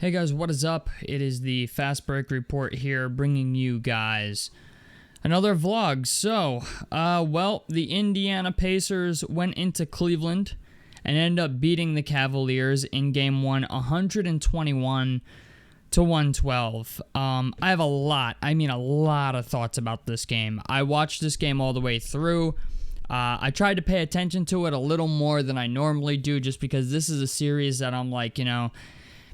Hey guys, what is up? It is the Fast Break Report here, bringing you guys another vlog. So, the Indiana Pacers went into Cleveland and ended up beating the Cavaliers in Game 1, 121-112. I have a lot of thoughts about this game. I watched this game all the way through. I tried to pay attention to it a little more than I normally do, just because this is a series that I'm like,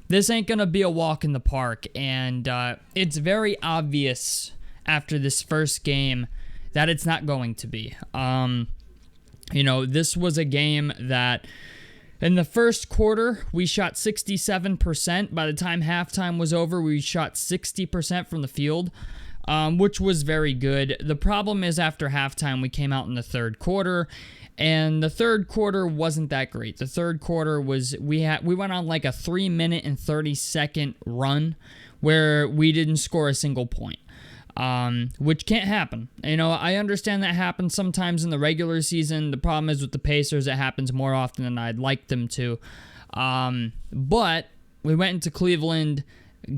this ain't going to be a walk in the park, and it's very obvious after this first game that it's not going to be. This was a game that in the first quarter, we shot 67%. By the time halftime was over, we shot 60% from the field, which was very good. The problem is after halftime, we came out in the third quarter, and the third quarter wasn't that great. The third quarter was, we went on like a 3-minute and 30-second run where we didn't score a single point, which can't happen. I understand that happens sometimes in the regular season. The problem is with the Pacers, it happens more often than I'd like them to. But we went into Cleveland,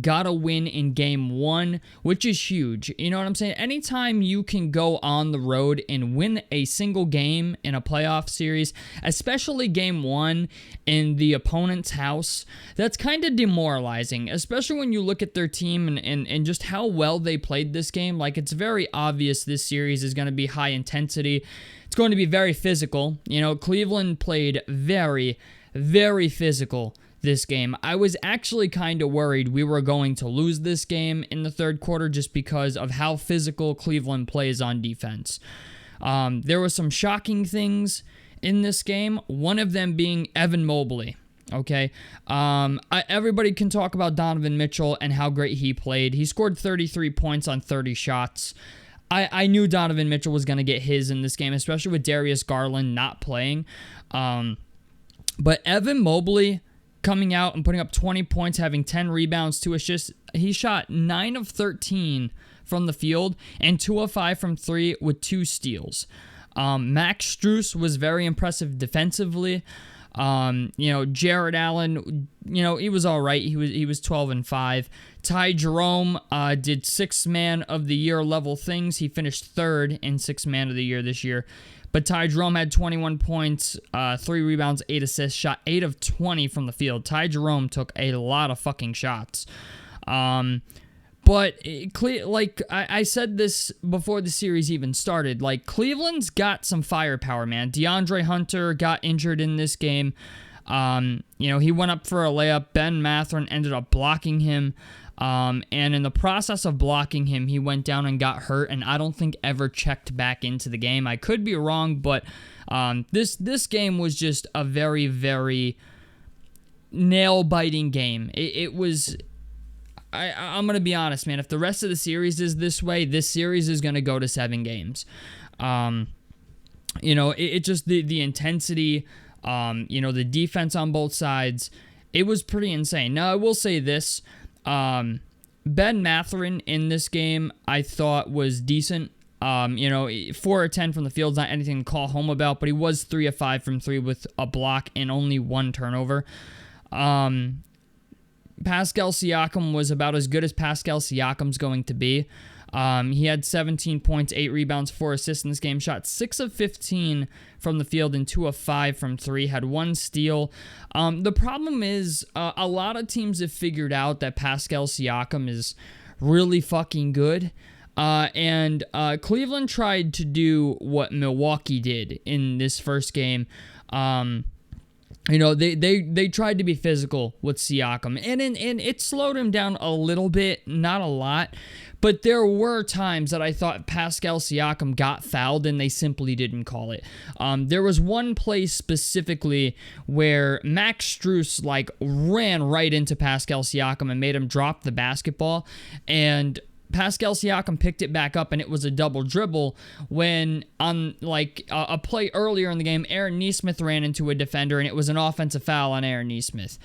got a win in Game 1, which is huge. You know what I'm saying? Anytime you can go on the road and win a single game in a playoff series, especially Game 1 in the opponent's house, that's kind of demoralizing, especially when you look at their team and just how well they played this game. Like, it's very obvious this series is going to be high intensity. It's going to be very physical. Cleveland played very, very physical this game. I was actually kind of worried we were going to lose this game in the third quarter just because of how physical Cleveland plays on defense. There were some shocking things in this game, one of them being Evan Mobley. Okay, everybody can talk about Donovan Mitchell and how great he played. He scored 33 points on 30 shots. I knew Donovan Mitchell was going to get his in this game, especially with Darius Garland not playing. But Evan Mobley coming out and putting up 20 points, having 10 rebounds, 2 assists. He shot 9 of 13 from the field and 2 of 5 from 3 with 2 steals. Max Strus was very impressive defensively. Jared Allen, he was all right. He was 12 and 5. Ty Jerome did 6th Man of the Year level things. He finished 3rd in 6th Man of the Year this year. But Ty Jerome had 21 points, 3 rebounds, 8 assists, shot 8 of 20 from the field. Ty Jerome took a lot of fucking shots. But like I said this before the series even started, like, Cleveland's got some firepower, man. DeAndre Hunter got injured in this game. He went up for a layup. Ben Mathurin ended up blocking him. And in the process of blocking him, he went down and got hurt, and I don't think ever checked back into the game. I could be wrong, but this game was just a very, very nail-biting game. It was. I'm going to be honest, man. If the rest of the series is this way, this series is going to go to 7 games. It just the intensity, the defense on both sides, it was pretty insane. Now, I will say this. Ben Mathurin in this game, I thought was decent. 4 or 10 from the field's not anything to call home about, but he was 3 of 5 from 3 with a block and only 1 turnover. Pascal Siakam was about as good as Pascal Siakam's going to be. He had 17 points, 8 rebounds, 4 assists in this game. Shot 6 of 15 from the field and 2 of 5 from 3. Had 1 steal. The problem is a lot of teams have figured out that Pascal Siakam is really fucking good. And Cleveland tried to do what Milwaukee did in this first game. They tried to be physical with Siakam, and it slowed him down a little bit, not a lot, but there were times that I thought Pascal Siakam got fouled and they simply didn't call it. There was one play specifically where Max Strus ran right into Pascal Siakam and made him drop the basketball, and Pascal Siakam picked it back up, and it was a double dribble when on a play earlier in the game, Aaron Nesmith ran into a defender, and it was an offensive foul on Aaron Nesmith.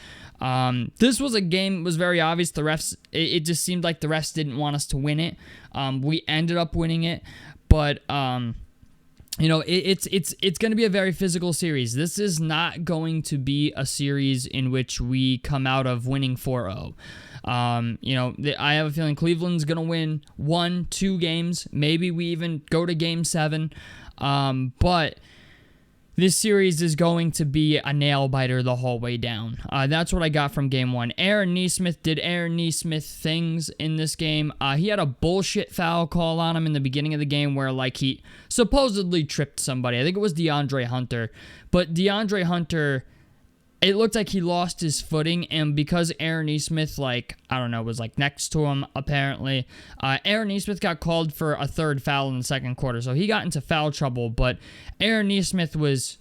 This was a game, it was very obvious. The refs, it just seemed like the refs didn't want us to win it. We ended up winning it, but it's going to be a very physical series. This is not going to be a series in which we come out of winning 4-0. I have a feeling Cleveland's going to win 1-2 games. Maybe we even go to game 7. But this series is going to be a nail biter the whole way down. That's what I got from game 1. Aaron Nesmith did Aaron Nesmith things in this game. He had a bullshit foul call on him in the beginning of the game where he supposedly tripped somebody. I think it was DeAndre Hunter. But DeAndre Hunter, it looked like he lost his footing, and because Aaron Nesmith, was next to him, apparently, Aaron Nesmith got called for a third foul in the second quarter, so he got into foul trouble, but Aaron Nesmith was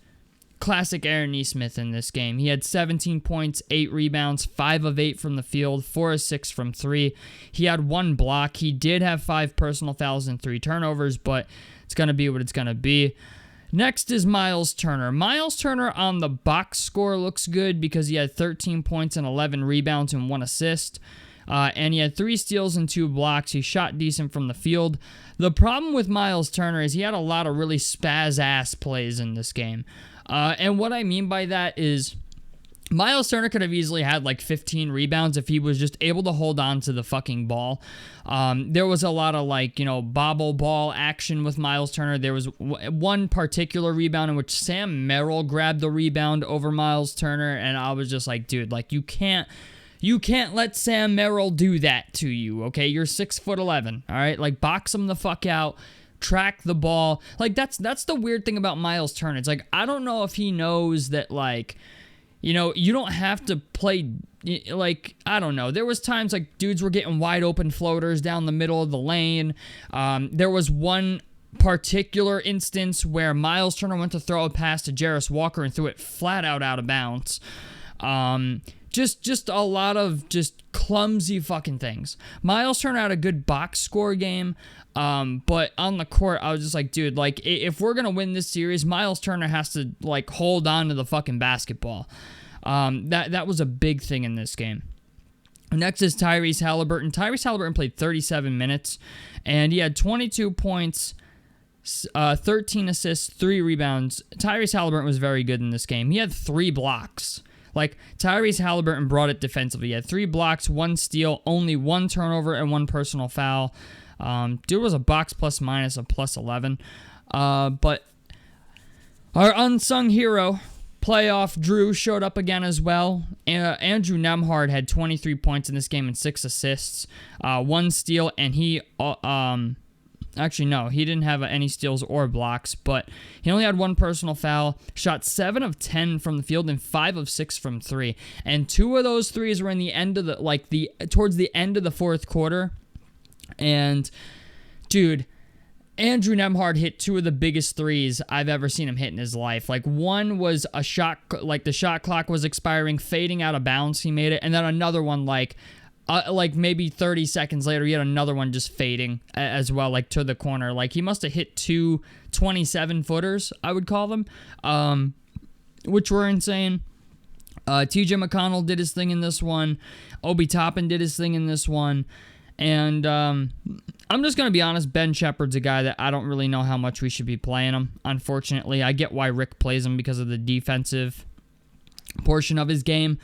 classic Aaron Nesmith in this game. He had 17 points, 8 rebounds, 5 of 8 from the field, 4 of 6 from 3. He had 1 block. He did have 5 personal fouls and 3 turnovers, but it's going to be what it's going to be. Next is Miles Turner. Miles Turner on the box score looks good because he had 13 points and 11 rebounds and 1 assist. And he had 3 steals and 2 blocks. He shot decent from the field. The problem with Miles Turner is he had a lot of really spaz-ass plays in this game. And what I mean by that is Miles Turner could have easily had 15 rebounds if he was just able to hold on to the fucking ball. There was a lot of bobble ball action with Miles Turner. There was one particular rebound in which Sam Merrill grabbed the rebound over Miles Turner, and I was just like, dude, you can't let Sam Merrill do that to you, okay? You're 6'11", all right? Box him the fuck out. Track the ball. That's the weird thing about Miles Turner. It's I don't know if he knows that you don't have to play, I don't know. There was times dudes were getting wide open floaters down the middle of the lane. There was one particular instance where Miles Turner went to throw a pass to Jarris Walker and threw it flat out of bounds. Just a lot of just clumsy fucking things. Miles Turner had a good box score game, but on the court, I was just like, dude, if we're gonna win this series, Miles Turner has to hold on to the fucking basketball. That was a big thing in this game. Next is Tyrese Halliburton. Tyrese Halliburton played 37 minutes, and he had 22 points, 13 assists, 3 rebounds. Tyrese Halliburton was very good in this game. He had 3 blocks. Tyrese Halliburton brought it defensively. He had 3 blocks, 1 steal, only 1 turnover, and 1 personal foul. Dude was a box plus minus of plus 11. But our unsung hero, playoff Drew, showed up again as well. Andrew Nembhard had 23 points in this game and 6 assists, 1 steal, and he... Actually, no, he didn't have any steals or blocks, but he only had 1 personal foul, shot 7 of 10 from the field and 5 of 6 from 3. And 2 of those threes were in the end of towards the end of the fourth quarter. And dude, Andrew Nembhard hit 2 of the biggest threes I've ever seen him hit in his life. One was a shot, the shot clock was expiring, fading out of bounds, he made it, and then another one maybe 30 seconds later, he had another one just fading as well, to the corner. He must have hit 2 27-footers, I would call them, which were insane. TJ McConnell did his thing in this one. Obi Toppin did his thing in this one. And I'm just going to be honest, Ben Shepherd's a guy that I don't really know how much we should be playing him, unfortunately. I get why Rick plays him because of the defensive portion of his game.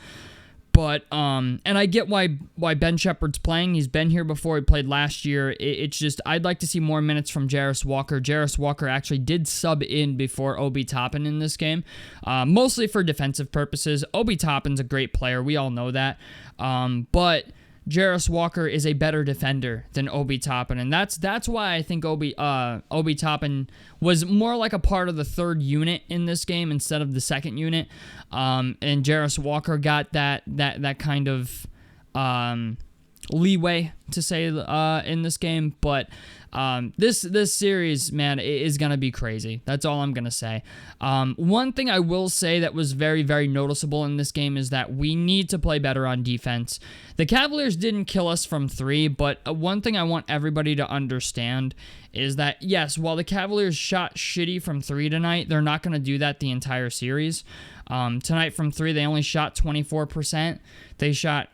But, and I get why Ben Shepherd's playing. He's been here before. He played last year. It's just, I'd like to see more minutes from Jarris Walker. Jarris Walker actually did sub in before Obi Toppin in this game, mostly for defensive purposes. Obi Toppin's a great player. We all know that. But Jarris Walker is a better defender than Obi Toppin, and that's why I think Obi Toppin was more like a part of the third unit in this game instead of the second unit. And Jarris Walker got that kind of leeway to say in this game, but this series, man, is gonna be crazy. That's all I'm gonna say. One thing I will say that was very, very noticeable in this game is that we need to play better on defense. The Cavaliers didn't kill us from 3, but one thing I want everybody to understand is that, yes, while the Cavaliers shot shitty from 3 tonight, they're not gonna do that the entire series. Tonight from 3, they only shot 24%. They shot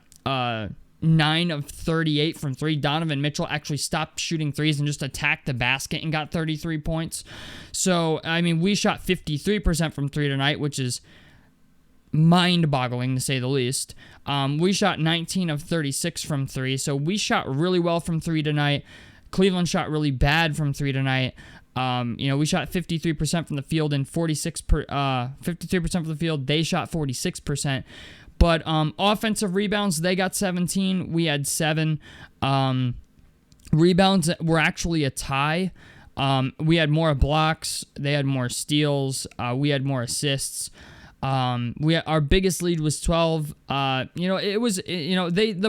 9 of 38 from 3. Donovan Mitchell actually stopped shooting threes and just attacked the basket and got 33 points. So, I mean, we shot 53% from 3 tonight, which is mind-boggling to say the least. We shot 19 of 36 from 3, so we shot really well from 3 tonight. Cleveland shot really bad from 3 tonight. We shot 53% from the field and 53% from the field. They shot 46%. But offensive rebounds, they got 17. We had 7. Rebounds were actually a tie. We had more blocks. They had more steals. We had more assists. Our biggest lead was 12. The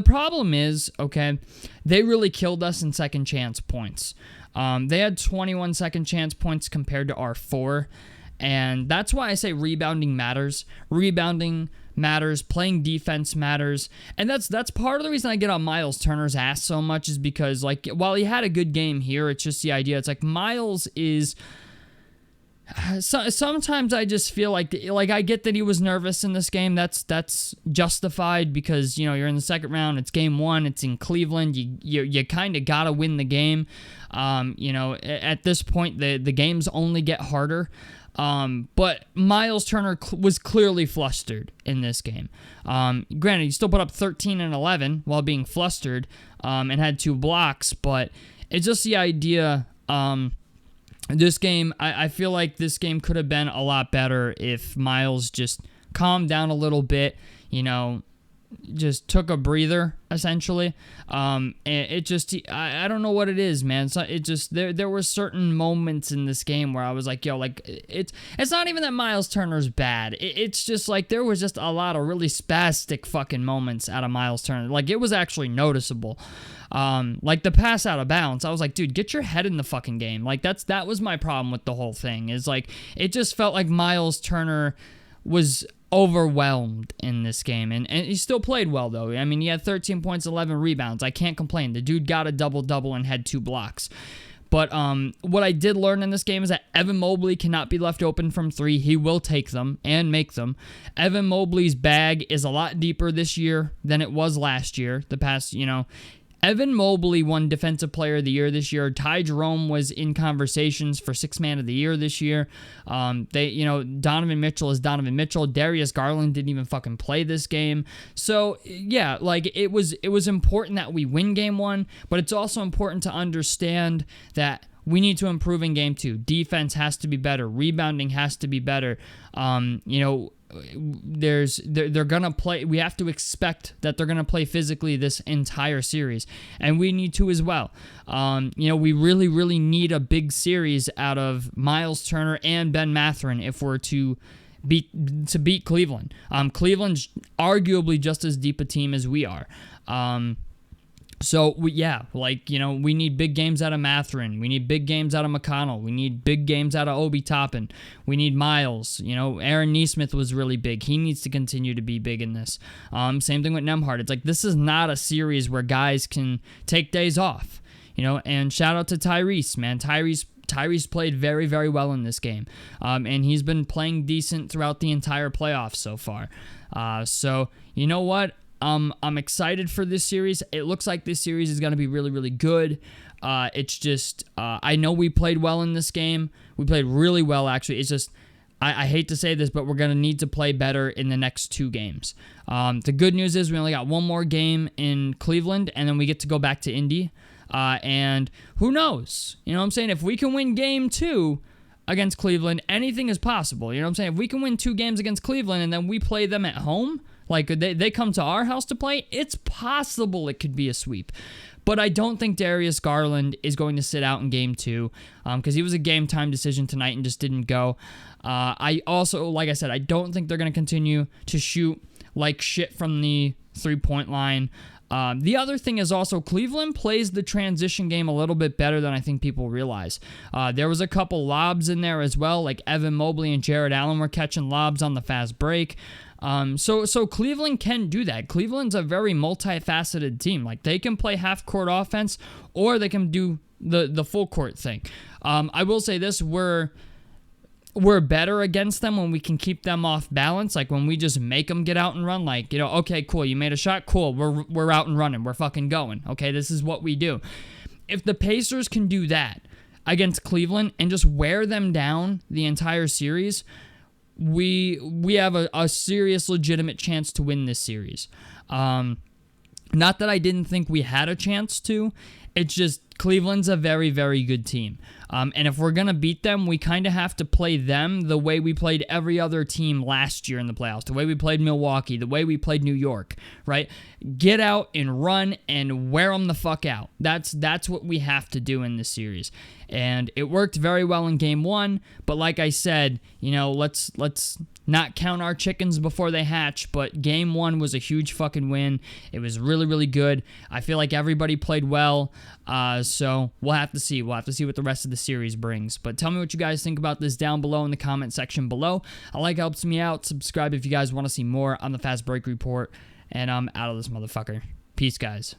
problem is, okay, they really killed us in second chance points. They had 21 second chance points compared to our 4. And that's why I say rebounding matters. Rebounding matters. Playing defense matters. And that's part of the reason I get on Miles Turner's ass so much is because, like, while he had a good game here, it's just the idea. It's like Miles is... sometimes I just feel like I get that he was nervous in this game. That's justified because, you're in the second round. It's game 1. It's in Cleveland. You kind of got to win the game. At this point, the games only get harder. But Miles Turner was clearly flustered in this game. Granted, he still put up 13 and 11 while being flustered and had 2 blocks. But it's just the idea... This game, I feel like this game could have been a lot better if Miles just calmed down a little bit, just took a breather, essentially. And it just, I don't know what it is, man. It just, there were certain moments in this game where I was like, it's not even that Miles Turner's bad. It's just like, there was just a lot of really spastic fucking moments out of Miles Turner. Like, it was actually noticeable. Like the pass out of bounds, I was like, dude, get your head in the fucking game. Like, that was my problem with the whole thing, is like, it just felt like Miles Turner was overwhelmed in this game, and he still played well, though. I mean, he had 13 points, 11 rebounds. I can't complain. The dude got a double-double and had 2 blocks. But what I did learn in this game is that Evan Mobley cannot be left open from 3. He will take them and make them. Mobley's bag is a lot deeper this year than it was last year. The past, Evan Mobley won Defensive Player of the Year this year. Ty Jerome was in conversations for Sixth Man of the Year this year. Donovan Mitchell is Donovan Mitchell. Darius Garland didn't even fucking play this game. So, yeah, like, it was important that we win Game 1, but it's also important to understand that we need to improve in Game 2. Defense has to be better. Rebounding has to be better. They're gonna play. We have to expect that they're gonna play physically this entire series, and we need to as well. We really need a big series out of Miles Turner and Ben Mathurin if we're to beat Cleveland. Cleveland's arguably just as deep a team as we are. We need big games out of Mathurin. We need big games out of McConnell. We need big games out of Obi Toppin. We need Miles. Aaron Nesmith was really big. He needs to continue to be big in this. Same thing with Nembhard. It's like, this is not a series where guys can take days off. And shout out to Tyrese, man. Tyrese played very, very well in this game. And he's been playing decent throughout the entire playoffs so far. So, you know what? I'm excited for this series. It looks like this series is going to be really, really good. It's just, I know we played well in this game. We played really well, actually. It's just, I hate to say this, but we're going to need to play better in the next 2 games. The good news is we only got 1 more game in Cleveland, and then we get to go back to Indy. And who knows? You know what I'm saying? If we can win Game 2 against Cleveland, anything is possible. You know what I'm saying? If we can win 2 games against Cleveland and then we play them at home, like they come to our house to play, it's possible it could be a sweep. But I don't think Darius Garland is going to sit out in Game 2 because he was a game-time decision tonight and just didn't go. I also, like I said, I don't think they're going to continue to shoot like shit from the three-point line. The other thing is also Cleveland plays the transition game a little bit better than I think people realize. There was a couple lobs in there as well, like Evan Mobley and Jared Allen were catching lobs on the fast break. So Cleveland can do that. Cleveland's a very multifaceted team. Like, they can play half-court offense, or they can do the full-court thing. I will say this, we're better against them when we can keep them off balance. Like when we just make them get out and run, like, okay, cool, you made a shot, cool, we're out and running, we're fucking going. Okay, this is what we do. If the Pacers can do that against Cleveland and just wear them down the entire series, we have a serious, legitimate chance to win this series. Not that I didn't think we had a chance to. It's just Cleveland's a very, very good team. And if we're going to beat them, we kind of have to play them the way we played every other team last year in the playoffs, the way we played Milwaukee, the way we played New York, right? Get out and run and wear them the fuck out. That's what we have to do in this series. And it worked very well in game 1, but like I said, let's not count our chickens before they hatch, but game 1 was a huge fucking win. It was really, really good. I feel like everybody played well, so we'll have to see. We'll have to see what the rest of the series brings. But tell me what you guys think about this down below in the comment section below. I like it helps me out. Subscribe if you guys want to see more on the Fast Break Report, and I'm out of this motherfucker. Peace, guys.